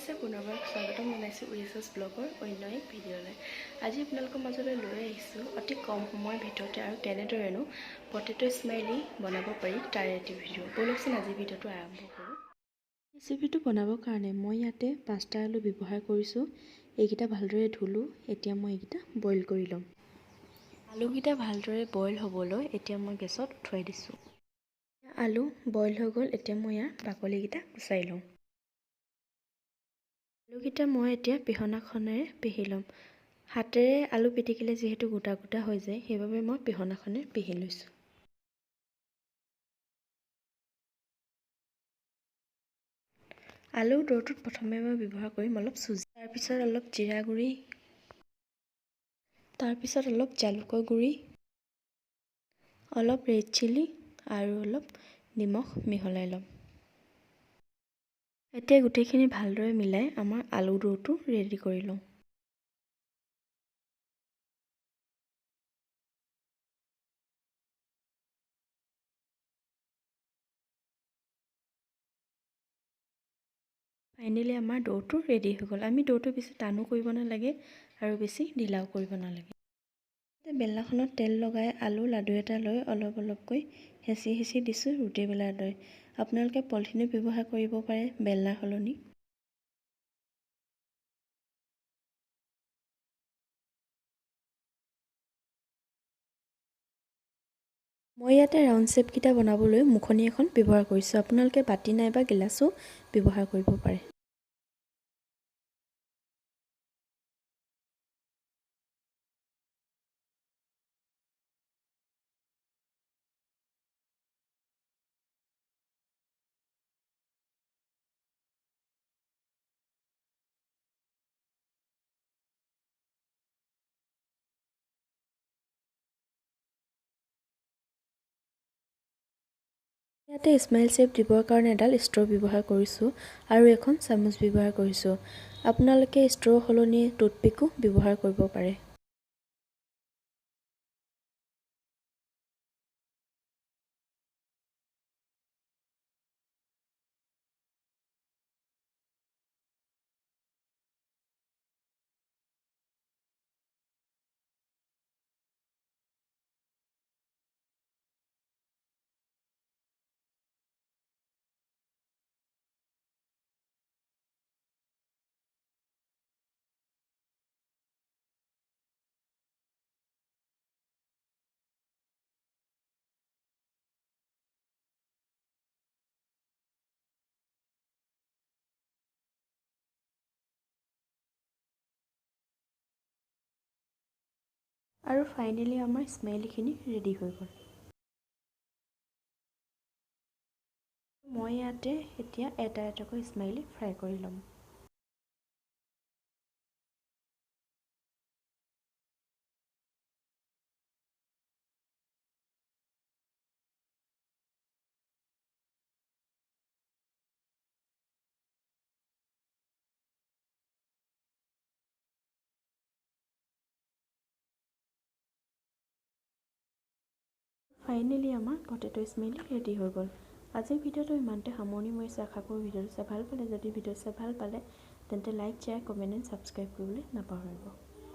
আছে পুনৰবাৰ স্বাগতম জনাইছোঁ উৰিষ্যাছ ব্লগৰ অন্য এক ভিডিঅ'লৈ। আজি আপোনালোকৰ মাজলৈ লৈ আহিছোঁ অতি কম সময়ৰ ভিতৰতে আৰু কেনেদৰেনো পটেটো স্মাইলি বনাব পাৰি তাৰে এটি ভিডিঅ'। ব'লকচোন আজি ভিডিঅ'টো আৰম্ভ কৰোঁ। ৰেচিপিটো বনাবৰ কাৰণে মই ইয়াতে 5টা আলু ব্যৱহাৰ কৰিছোঁ। এইকেইটা ভালদৰে ধুলোঁ। এতিয়া মই এইকেইটা বইল কৰি ল'ম। আলুকেইটা ভালদৰে বইল হ'বলৈ এতিয়া মই গেছত উঠুৱাই দিছোঁ। আলু বইল হৈ গ'ল। এতিয়া মই ইয়াৰ বাকলিকেইটা গুচাই লওঁ। আলুকেইটা মই এতিয়া পিহনাখনেৰে পিহি ল'ম। হাতেৰে আলু পিটিকিলে যিহেতু গোটা গোটা হৈ যায়, সেইবাবে মই পিহনাখনেৰে পিহি লৈছোঁ। আলুৰ দৌৰটোত প্ৰথমে মই ব্যৱহাৰ কৰিম অলপ চুজি, তাৰপিছত অলপ জিৰা গুড়ি, তাৰপিছত অলপ জালুকৰ গুড়ি, অলপ ৰেড চিলি আৰু অলপ নিমখ মিহলাই ল'ম। এতিয়া গোটেইখিনি ভালদৰে মিলাই আমাৰ আলু দৌৰটো ৰেডি কৰি লওঁ। ফাইনেলি আমাৰ দৌৰটো ৰেডি হৈ গ'ল। আমি দৌৰটো বেছি টানো কৰিব নালাগে আৰু বেছি ঢিলাও কৰিব নালাগে। বেলনাখনত তেল লগাই আলু লাডু এটা লৈ অলপ অলপকৈ হেঁচি হেঁচি দিছোঁ ৰুটি বেলাৰ দৰে। আপোনালোকে পলিথিনো ব্যৱহাৰ কৰিব পাৰে বেলনাৰ সলনি। মই ইয়াতে ৰাউণ্ড শ্বেপকেইটা বনাবলৈ মুখনি এখন ব্যৱহাৰ কৰিছোঁ। আপোনালোকে বাতি নাইবা গিলাচো ব্যৱহাৰ কৰিব পাৰে। ইয়াতে স্মাইল শ্বেপ দিবৰ কাৰণে এডাল ষ্ট্ৰ' ব্যৱহাৰ কৰিছোঁ আৰু এখন চামুচ ব্যৱহাৰ কৰিছোঁ। আপোনালোকে ষ্ট্ৰ' সলনি টুথপিকো ব্যৱহাৰ কৰিব পাৰে। আৰু ফাইনেলি আমাৰ স্মাইলিখিনি ৰেডি হৈ গ'ল। মই ইয়াতে এতিয়া এটা এটাকৈ স্মাইলি ফ্ৰাই কৰি ল'ম। ফাইনেলি আমাৰ পটেটো স্মাইলি ৰেডি হৈ গ'ল। আজিৰ ভিডিঅ'টো ইমানতে সামৰণি মাৰিছোঁ। আশা কৰোঁ ভিডিঅ'টো চাই ভাল পালে। যদি ভিডিঅ'টো চাই ভাল পালে তেন্তে like, share, comment and subscribe কৰিবলৈ নাপাহৰিব।